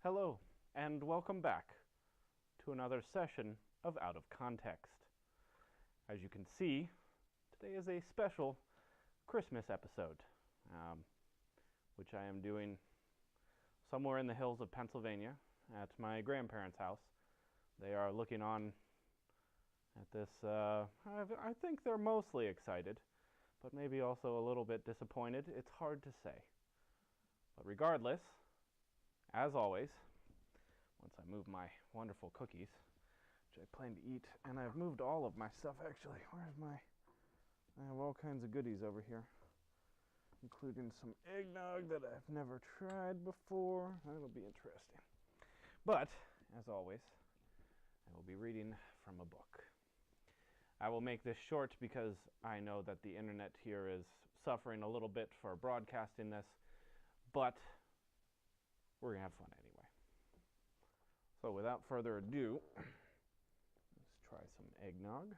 Hello, and welcome back to another session of Out of Context. As you can see, today is a special Christmas episode, which I am doing somewhere in the hills of Pennsylvania at my grandparents' house. They are looking on at this. I think they're mostly excited, but maybe also a little bit disappointed. It's hard to say. But regardless, as always, once I move my wonderful cookies, which I plan to eat, and I've moved all of my stuff actually. Where's my... I have all kinds of goodies over here, including some eggnog that I've never tried before. That'll be interesting. But, as always, I will be reading from a book. I will make this short because I know that the internet here is suffering a little bit for broadcasting this, but we're going to have fun anyway. So without further ado, let's try some eggnog.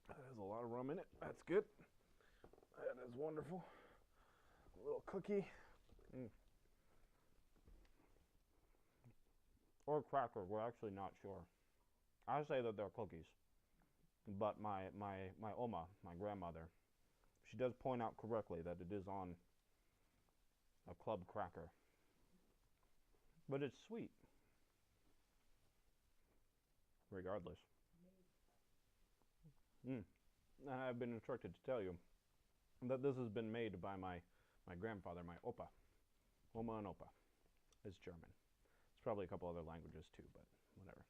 That has a lot of rum in it. That's good. That is wonderful. A little cookie. Or cracker, we're actually not sure. I say that they're cookies. But my Oma, my grandmother, she does point out correctly that it is on a club cracker. But it's sweet. Regardless. I've been instructed to tell you that this has been made by my grandfather, my Opa. Oma and Opa. It's German. It's probably a couple other languages too, but whatever.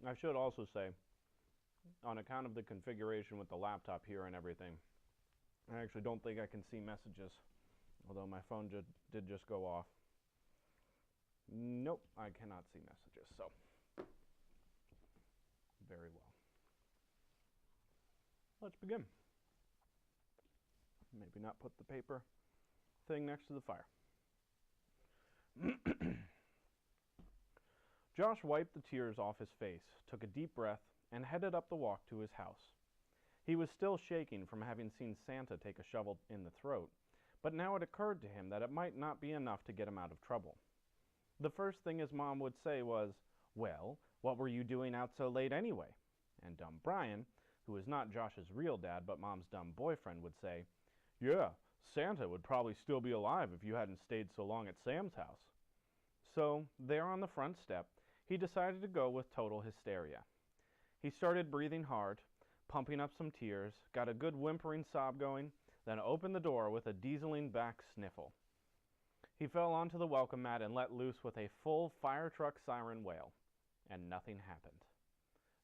I should also say, on account of the configuration with the laptop here and everything, I actually don't think I can see messages, although my phone did just go off. Nope, I cannot see messages, so very well. Let's begin. Maybe not put the paper thing next to the fire. Josh wiped the tears off his face, took a deep breath, and headed up the walk to his house. He was still shaking from having seen Santa take a shovel in the throat, but now it occurred to him that it might not be enough to get him out of trouble. The first thing his mom would say was, "Well, what were you doing out so late anyway?" And dumb Brian, who was not Josh's real dad but Mom's dumb boyfriend, would say, "Yeah, Santa would probably still be alive if you hadn't stayed so long at Sam's house." So, there on the front step, he decided to go with total hysteria. He started breathing hard, pumping up some tears, got a good whimpering sob going, then opened the door with a dieseling back sniffle. He fell onto the welcome mat and let loose with a full fire truck siren wail. And nothing happened.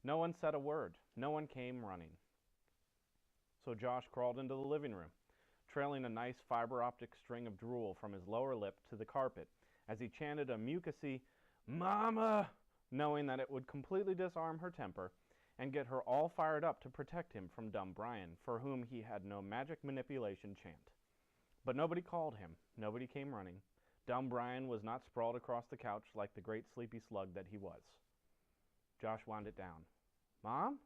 No one said a word. No one came running. So Josh crawled into the living room, trailing a nice fiber optic string of drool from his lower lip to the carpet as he chanted a mucusy, "Mama!" knowing that it would completely disarm her temper and get her all fired up to protect him from dumb Brian, for whom he had no magic manipulation chant. But nobody called him. Nobody came running. Dumb Brian was not sprawled across the couch like the great sleepy slug that he was. Josh wound it down. "Mom?"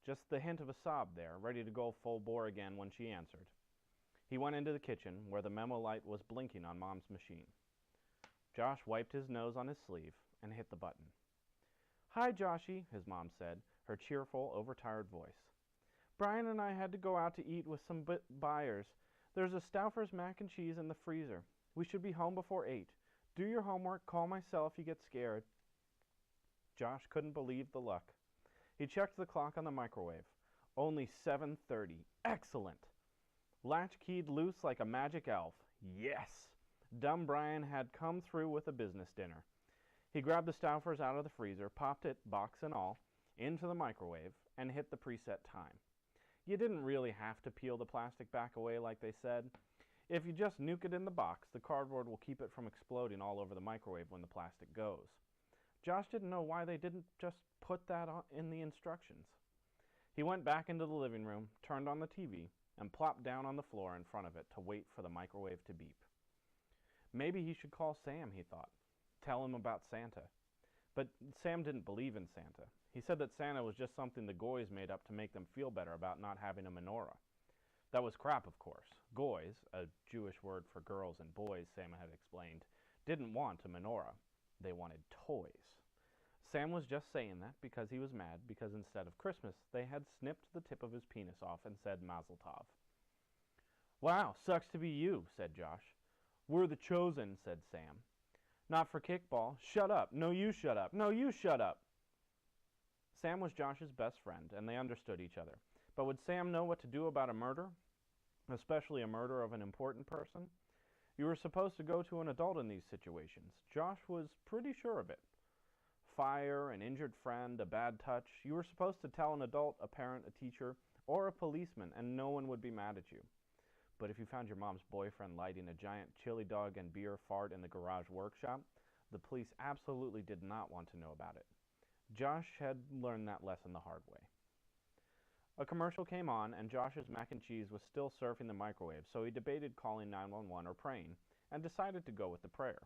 Just the hint of a sob there, ready to go full bore again when she answered. He went into the kitchen, where the memo light was blinking on Mom's machine. Josh wiped his nose on his sleeve and hit the button. "Hi, Joshy," his mom said, her cheerful, overtired voice. "Brian and I had to go out to eat with some buyers. There's a Stauffer's mac and cheese in the freezer. We should be home before 8. Do your homework, call my cell if you get scared." Josh couldn't believe the luck. He checked the clock on the microwave. Only 7:30. Excellent! Latch keyed loose like a magic elf. Yes! Dumb Brian had come through with a business dinner. He grabbed the Stauffer's out of the freezer, popped it, box and all, into the microwave, and hit the preset time. You didn't really have to peel the plastic back away like they said. If you just nuke it in the box, the cardboard will keep it from exploding all over the microwave when the plastic goes. Josh didn't know why they didn't just put that in the instructions. He went back into the living room, turned on the TV, and plopped down on the floor in front of it to wait for the microwave to beep. Maybe he should call Sam, he thought. Tell him about Santa. But Sam didn't believe in Santa. He said that Santa was just something the Goys made up to make them feel better about not having a menorah. That was crap, of course. Goys, a Jewish word for girls and boys, Sam had explained, didn't want a menorah. They wanted toys. Sam was just saying that because he was mad because instead of Christmas, they had snipped the tip of his penis off and said Mazel Tov. Wow, sucks to be you, said Josh. We're the chosen, said Sam. Not for kickball. Shut up. No, you shut up. No, you shut up. Sam was Josh's best friend, and they understood each other. But would Sam know what to do about a murder? Especially a murder of an important person? You were supposed to go to an adult in these situations. Josh was pretty sure of it. Fire, an injured friend, a bad touch. You were supposed to tell an adult, a parent, a teacher, or a policeman, and no one would be mad at you. But if you found your mom's boyfriend lighting a giant chili dog and beer fart in the garage workshop, the police absolutely did not want to know about it. Josh had learned that lesson the hard way. A commercial came on, and Josh's mac and cheese was still surfing the microwave, so he debated calling 911 or praying, and decided to go with the prayer.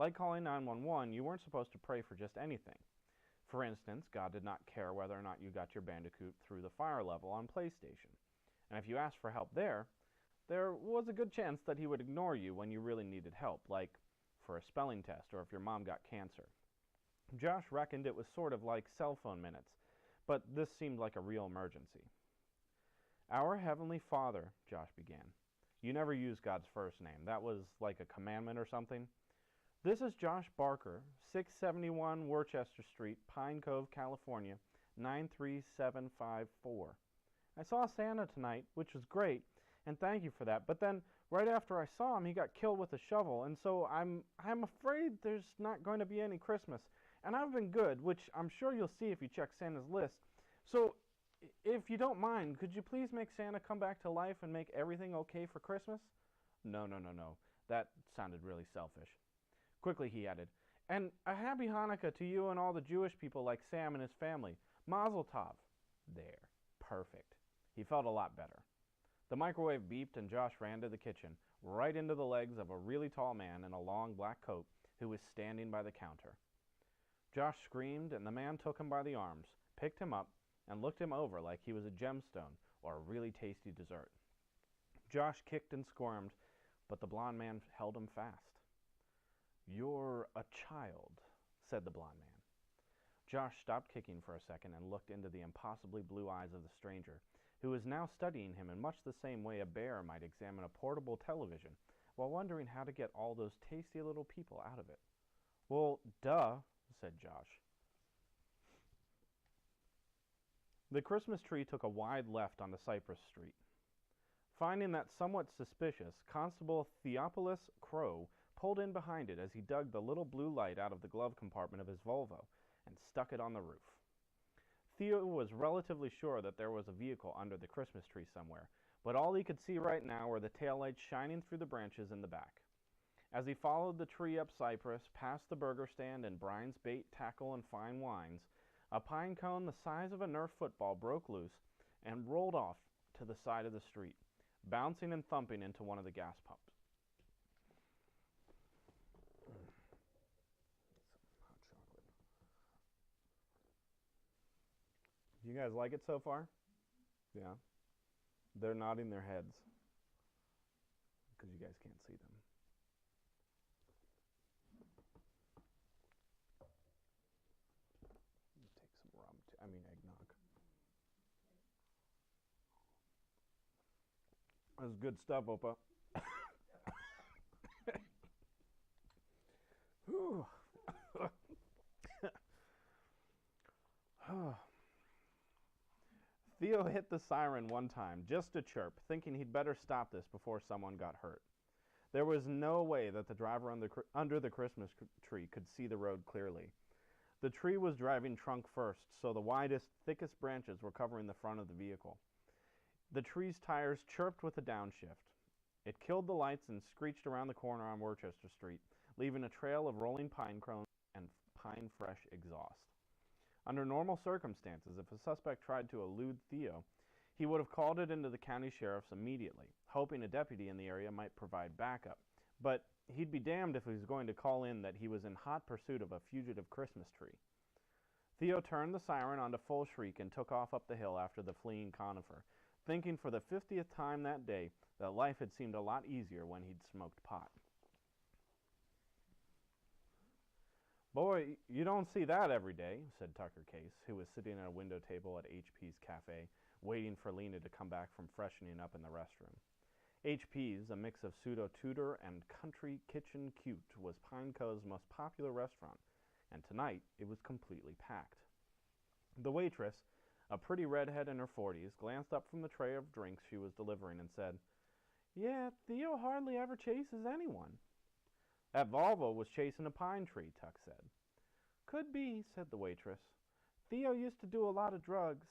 Like calling 911, you weren't supposed to pray for just anything. For instance, God did not care whether or not you got your Bandicoot through the fire level on PlayStation. And if you asked for help there was a good chance that he would ignore you when you really needed help, like for a spelling test or if your mom got cancer. Josh reckoned it was sort of like cell phone minutes, but this seemed like a real emergency. Our Heavenly Father, Josh began. You never used God's first name. That was like a commandment or something. This is Josh Barker, 671 Worcester Street, Pine Cove, California, 93754. I saw Santa tonight, which was great, and thank you for that. But then, right after I saw him, he got killed with a shovel, and so I'm afraid there's not going to be any Christmas. And I've been good, which I'm sure you'll see if you check Santa's list. So, if you don't mind, could you please make Santa come back to life and make everything okay for Christmas? No. That sounded really selfish. Quickly, he added, and a happy Hanukkah to you and all the Jewish people like Sam and his family. Mazel Tov. There. Perfect. He felt a lot better. The microwave beeped and Josh ran to the kitchen, right into the legs of a really tall man in a long black coat who was standing by the counter. Josh screamed, and the man took him by the arms, picked him up, and looked him over like he was a gemstone or a really tasty dessert. Josh kicked and squirmed, but the blond man held him fast. You're a child, said the blond man. Josh stopped kicking for a second and looked into the impossibly blue eyes of the stranger, who was now studying him in much the same way a bear might examine a portable television, while wondering how to get all those tasty little people out of it. Well, duh, said Josh. The Christmas tree took a wide left onto Cypress Street. Finding that somewhat suspicious, Constable Theophilus Crow pulled in behind it as he dug the little blue light out of the glove compartment of his Volvo and stuck it on the roof. Theo was relatively sure that there was a vehicle under the Christmas tree somewhere, but all he could see right now were the taillights shining through the branches in the back. As he followed the tree up Cypress, past the burger stand and Brian's Bait, Tackle, and Fine Wines, a pine cone the size of a Nerf football broke loose and rolled off to the side of the street, bouncing and thumping into one of the gas pumps. Some hot chocolate. Do you guys like it so far? Yeah. They're nodding their heads because you guys can't see them. Take some rum, eggnog. That's good stuff, Opa. Theo hit the siren one time, just to chirp, thinking he'd better stop this before someone got hurt. There was no way that the driver under the Christmas tree could see the road clearly. The tree was driving trunk first, so the widest, thickest branches were covering the front of the vehicle. The tree's tires chirped with a downshift. It killed the lights and screeched around the corner on Worcester Street, leaving a trail of rolling pine cones and pine-fresh exhaust. Under normal circumstances, if a suspect tried to elude Theo, he would have called it into the county sheriff's immediately, hoping a deputy in the area might provide backup. But He'd be damned if he was going to call in that he was in hot pursuit of a fugitive Christmas tree. Theo turned the siren onto full shriek and took off up the hill after the fleeing conifer, thinking for the 50th time that day that life had seemed a lot easier when he'd smoked pot. "Boy, you don't see that every day," said Tucker Case, who was sitting at a window table at HP's cafe, waiting for Lena to come back from freshening up in the restroom. HP's, a mix of pseudo-Tudor and country kitchen cute, was Pine Cove's most popular restaurant, and tonight it was completely packed. The waitress, a pretty redhead in her 40s, glanced up from the tray of drinks she was delivering and said, "Yeah, Theo hardly ever chases anyone." "That Volvo was chasing a pine tree," Tuck said. "Could be," said the waitress. "Theo used to do a lot of drugs."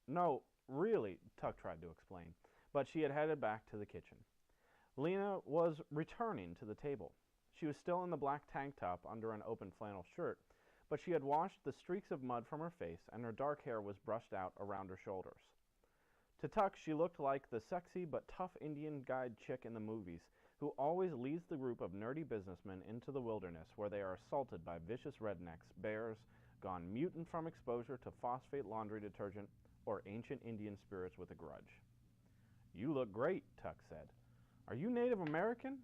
"No, really," Tuck tried to explain, but she had headed back to the kitchen. Lena was returning to the table. She was still in the black tank top under an open flannel shirt, but she had washed the streaks of mud from her face, and her dark hair was brushed out around her shoulders. To Tuck, she looked like the sexy but tough Indian guide chick in the movies, who always leads the group of nerdy businessmen into the wilderness where they are assaulted by vicious rednecks, bears, gone mutant from exposure to phosphate laundry detergent, or ancient Indian spirits with a grudge. "You look great," Tuck said. "Are you Native American?"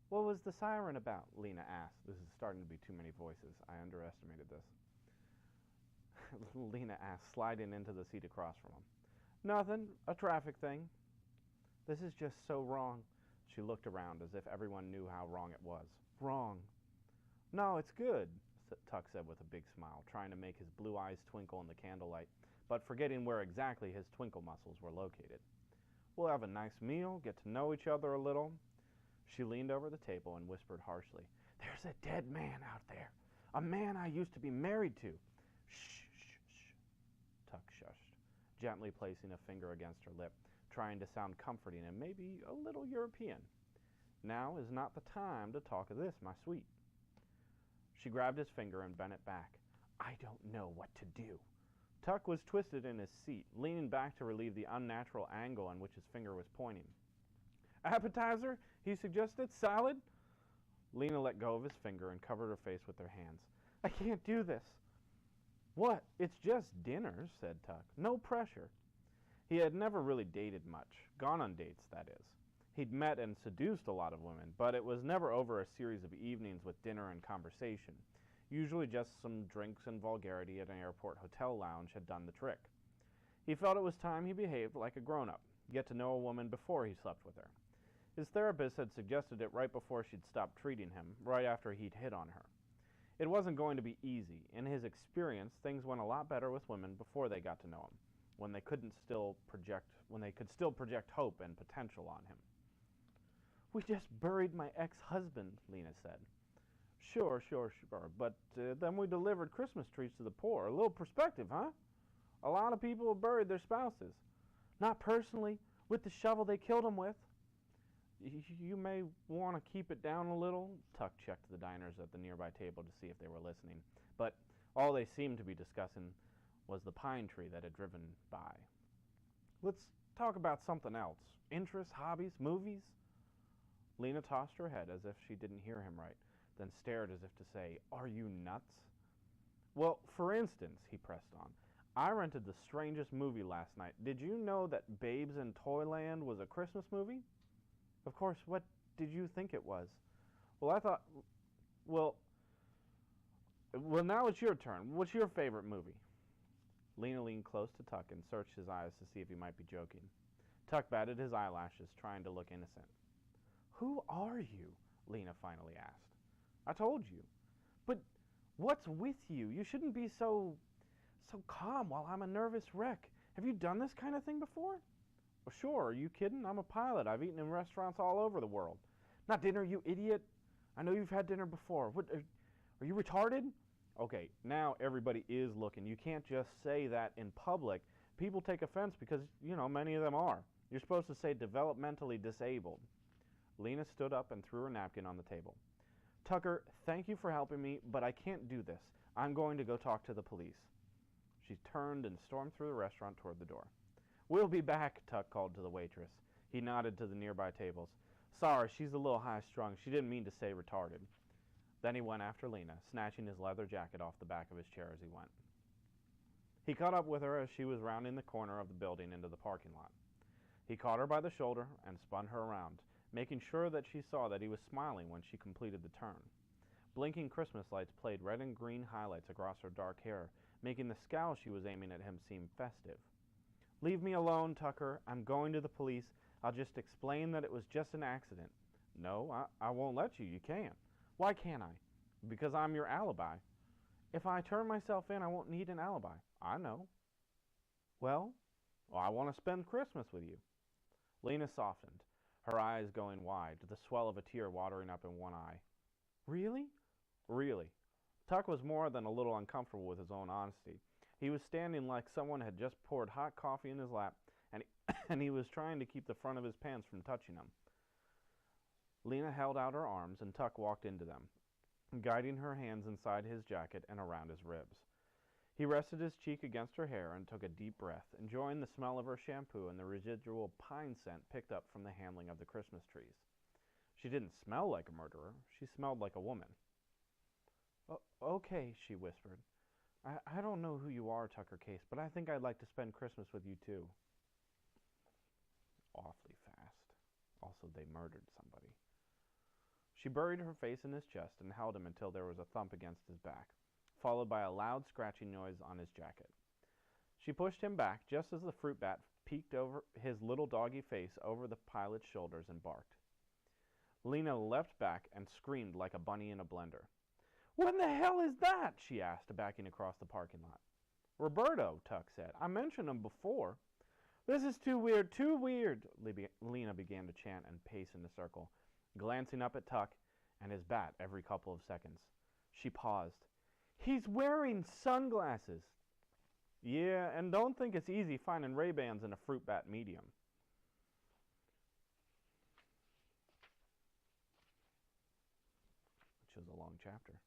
"What was the siren about?" Lena asked. This is starting to be too many voices. I underestimated this. Lena asked, sliding into the seat across from him. "Nothing. A traffic thing." "This is just so wrong." She looked around as if everyone knew how wrong it was. "Wrong." "No, it's good," Tuck said with a big smile, trying to make his blue eyes twinkle in the candlelight, but forgetting where exactly his twinkle muscles were located. "We'll have a nice meal, get to know each other a little." She leaned over the table and whispered harshly, "There's a dead man out there. A man I used to be married to." "Shh, shh, shh." Tuck shushed, gently placing a finger against her lip, trying to sound comforting and maybe a little European. "Now is not the time to talk of this, my sweet." She grabbed his finger and bent it back. "I don't know what to do." Tuck was twisted in his seat, leaning back to relieve the unnatural angle on which his finger was pointing. "Appetizer?" he suggested. "Salad?" Lena let go of his finger and covered her face with her hands. "I can't do this." "What? It's just dinner," said Tuck. "No pressure." He had never really dated much, gone on dates, that is. He'd met and seduced a lot of women, but it was never over a series of evenings with dinner and conversation. Usually just some drinks and vulgarity at an airport hotel lounge had done the trick. He felt it was time he behaved like a grown-up, get to know a woman before he slept with her. His therapist had suggested it right before she'd stopped treating him, right after he'd hit on her. It wasn't going to be easy. In his experience, things went a lot better with women before they got to know him, when they could still project hope and potential on him. "We just buried my ex-husband," Lena said. Sure, but then we delivered Christmas trees to the poor. A little perspective, huh? A lot of people have buried their spouses. Not personally, with the shovel they killed them with." You may want to keep it down a little." Tuck checked the diners at the nearby table to see if they were listening, but all they seemed to be discussing was the pine tree that had driven by. "Let's talk about something else. Interests, hobbies, movies?" Lena tossed her head as if she didn't hear him right, then stared as if to say, "Are you nuts?" "Well, for instance," he pressed on, "I rented the strangest movie last night. Did you know that Babes in Toyland was a Christmas movie?" "Of course. What did you think it was?" "Well, I thought... Well, now it's your turn. What's your favorite movie?" Lena leaned close to Tuck and searched his eyes to see if he might be joking. Tuck batted his eyelashes, trying to look innocent. "Who are you?" Lena finally asked. "I told you." "But what's with you? You shouldn't be so calm while I'm a nervous wreck. Have you done this kind of thing before?" "Well, sure. Are you kidding? I'm a pilot. I've eaten in restaurants all over the world." "Not dinner, you idiot. I know you've had dinner before. What, are you retarded?" "Okay, now everybody is looking. You can't just say that in public. People take offense because, many of them are. You're supposed to say developmentally disabled." Lena stood up and threw her napkin on the table. "Tucker, thank you for helping me, but I can't do this. I'm going to go talk to the police." She turned and stormed through the restaurant toward the door. "We'll be back," Tuck called to the waitress. He nodded to the nearby tables. Sorry, she's a little high-strung. She didn't mean to say retarded. Then he went after Lena, snatching his leather jacket off the back of his chair as he went. He caught up with her as she was rounding the corner of the building into the parking lot. He caught her by the shoulder and spun her around, making sure that she saw that he was smiling when she completed the turn. Blinking Christmas lights played red and green highlights across her dark hair, making the scowl she was aiming at him seem festive. "Leave me alone, Tucker. I'm going to the police. I'll just explain that it was just an accident." "No, I won't let you. You can't." "Why can't I?" "Because I'm your alibi." "If I turn myself in, I won't need an alibi." "I know." Well, I want to spend Christmas with you." Lena softened, her eyes going wide, the swell of a tear watering up in one eye. "Really?" "Really." Tuck was more than a little uncomfortable with his own honesty. He was standing like someone had just poured hot coffee in his lap, and he was trying to keep the front of his pants from touching him. Lena held out her arms, and Tuck walked into them, guiding her hands inside his jacket and around his ribs. He rested his cheek against her hair and took a deep breath, enjoying the smell of her shampoo and the residual pine scent picked up from the handling of the Christmas trees. She didn't smell like a murderer. She smelled like a woman. "Okay," she whispered. I don't know who you are, Tucker Case, but I think I'd like to spend Christmas with you too." Awfully fast. Also, they murdered somebody. She buried her face in his chest and held him until there was a thump against his back, followed by a loud scratching noise on his jacket. She pushed him back just as the fruit bat peeked over his little doggy face over the pilot's shoulders and barked. Lena leapt back and screamed like a bunny in a blender. "What in the hell is that?" she asked, backing across the parking lot. "Roberto," Tuck said. "I mentioned him before." "This is too weird, too weird," Lena began to chant and pace in a circle, glancing up at Tuck and his bat every couple of seconds. She paused. "He's wearing sunglasses." "Yeah, and don't think it's easy finding Ray-Bans in a fruit bat medium." Which is a long chapter.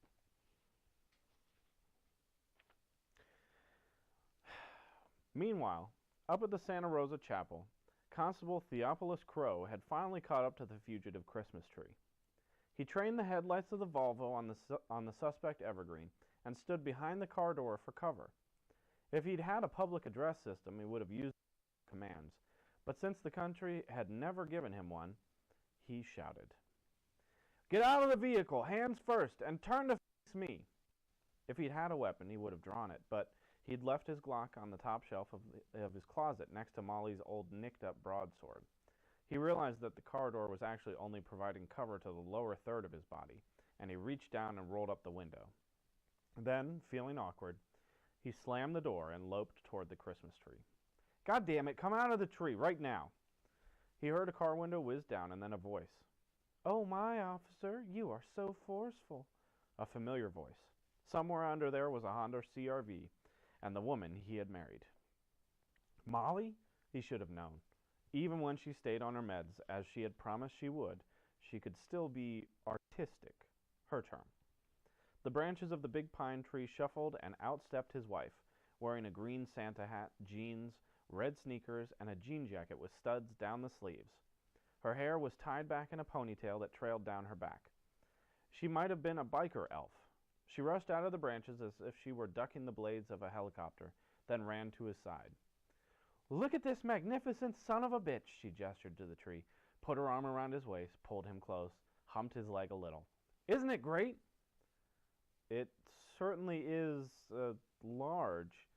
Meanwhile, up at the Santa Rosa Chapel, Constable Theophilus Crow had finally caught up to the fugitive Christmas tree. He trained the headlights of the Volvo on the suspect Evergreen and stood behind the car door for cover. If he'd had a public address system, he would have used commands, but since the country had never given him one, he shouted, "Get out of the vehicle, hands first, and turn to face me." If he'd had a weapon, he would have drawn it, but he'd left his Glock on the top shelf of his closet next to Molly's old nicked-up broadsword. He realized that the car door was actually only providing cover to the lower third of his body, and he reached down and rolled up the window. Then, feeling awkward, he slammed the door and loped toward the Christmas tree. "God damn it, come out of the tree, right now!" He heard a car window whiz down and then a voice. "Oh my, officer, you are so forceful." A familiar voice. Somewhere under there was a Honda CR-V, and the woman he had married. Molly? He should have known. Even when she stayed on her meds, as she had promised she would, she could still be artistic. Her term. The branches of the big pine tree shuffled and outstepped his wife, wearing a green Santa hat, jeans, red sneakers, and a jean jacket with studs down the sleeves. Her hair was tied back in a ponytail that trailed down her back. She might have been a biker elf. She rushed out of the branches as if she were ducking the blades of a helicopter, then ran to his side. "Look at this magnificent son of a bitch," she gestured to the tree, put her arm around his waist, pulled him close, humped his leg a little. "Isn't it great?" "It certainly is, large.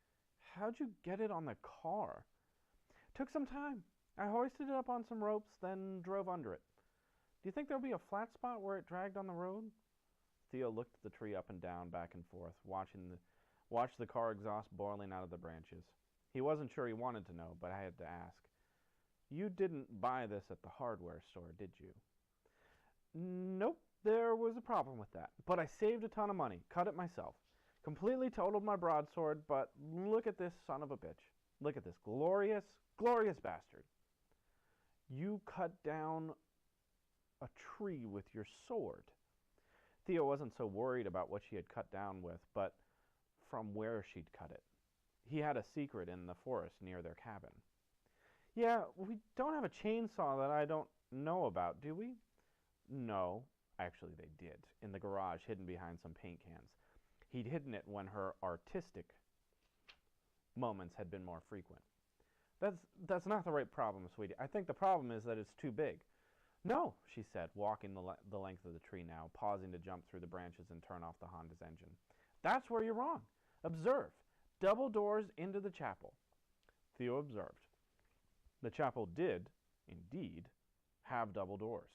How'd you get it on the car?" "Took some time. I hoisted it up on some ropes, then drove under it. Do you think there'll be a flat spot where it dragged on the road?" Theo looked at the tree up and down, back and forth, watched the car exhaust boiling out of the branches. He wasn't sure he wanted to know, but I had to ask. "You didn't buy this at the hardware store, did you?" "Nope, there was a problem with that. But I saved a ton of money, cut it myself. Completely totaled my broadsword, but look at this son of a bitch. Look at this glorious, glorious bastard." "You cut down a tree with your sword." Theo wasn't so worried about what she had cut down with, but from where she'd cut it. He had a secret in the forest near their cabin. "Yeah, we don't have a chainsaw that I don't know about, do we?" No, actually they did, in the garage, hidden behind some paint cans. He'd hidden it when her artistic moments had been more frequent. That's not the right problem, sweetie. I think the problem is that it's too big. No, she said, walking the length of the tree now, pausing to jump through the branches and turn off the Honda's engine. That's where you're wrong. Observe. Double doors into the chapel. Theo observed. The chapel did, indeed, have double doors.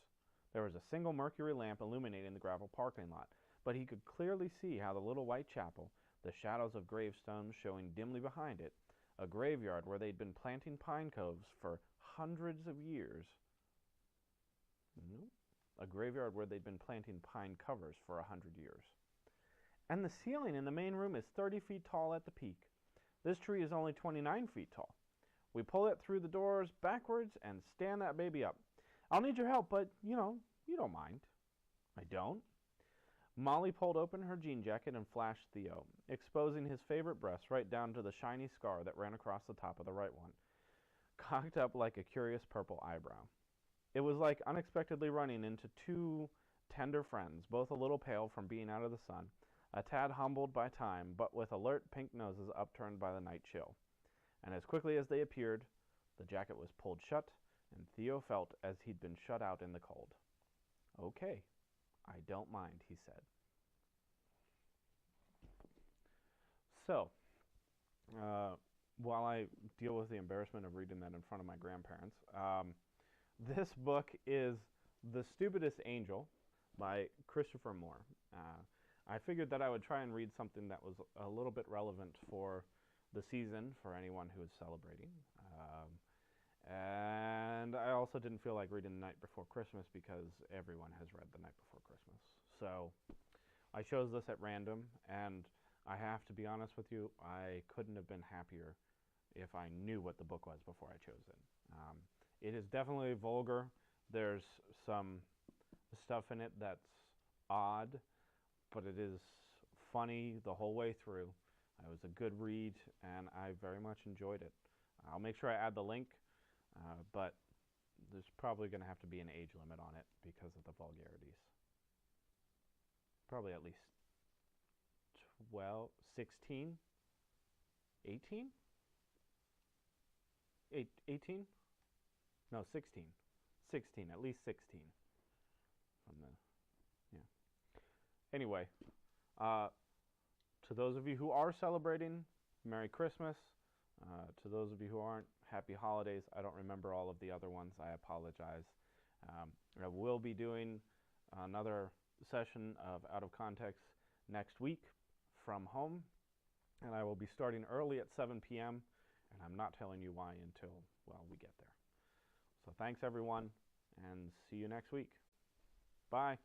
There was a single mercury lamp illuminating the gravel parking lot, but he could clearly see how the little white chapel, the shadows of gravestones showing dimly behind it, a graveyard where they'd been planting pine coves for hundreds of years. A graveyard where they'd been planting pine covers for 100 years. And the ceiling in the main room is 30 feet tall at the peak. This tree is only 29 feet tall. We pull it through the doors backwards and stand that baby up. I'll need your help, but, you don't mind. I don't. Molly pulled open her jean jacket and flashed Theo, exposing his favorite breast right down to the shiny scar that ran across the top of the right one, cocked up like a curious purple eyebrow. It was like unexpectedly running into two tender friends, both a little pale from being out of the sun, a tad humbled by time, but with alert pink noses upturned by the night chill. And as quickly as they appeared, the jacket was pulled shut, and Theo felt as he'd been shut out in the cold. Okay, I don't mind, he said. So, while I deal with the embarrassment of reading that in front of my grandparents, this book is The Stupidest Angel by Christopher Moore. I figured that I would try and read something that was a little bit relevant for the season for anyone who is celebrating. And I also didn't feel like reading The Night Before Christmas because everyone has read The Night Before Christmas. So I chose this at random, and I have to be honest with you, I couldn't have been happier if I knew what the book was before I chose it. It is definitely vulgar. There's some stuff in it that's odd, but it is funny the whole way through. It was a good read, and I very much enjoyed it. I'll make sure I add the link, but there's probably going to have to be an age limit on it because of the vulgarities. Probably at least 12, 16, 18? 18? No, 16. 16, at least 16. From the, yeah. Anyway, to those of you who are celebrating, Merry Christmas. To those of you who aren't, Happy Holidays. I don't remember all of the other ones. I apologize. I will be doing another session of Out of Context next week from home, and I will be starting early at 7 p.m., and I'm not telling you why until, well, we get there. So thanks, everyone, and see you next week. Bye.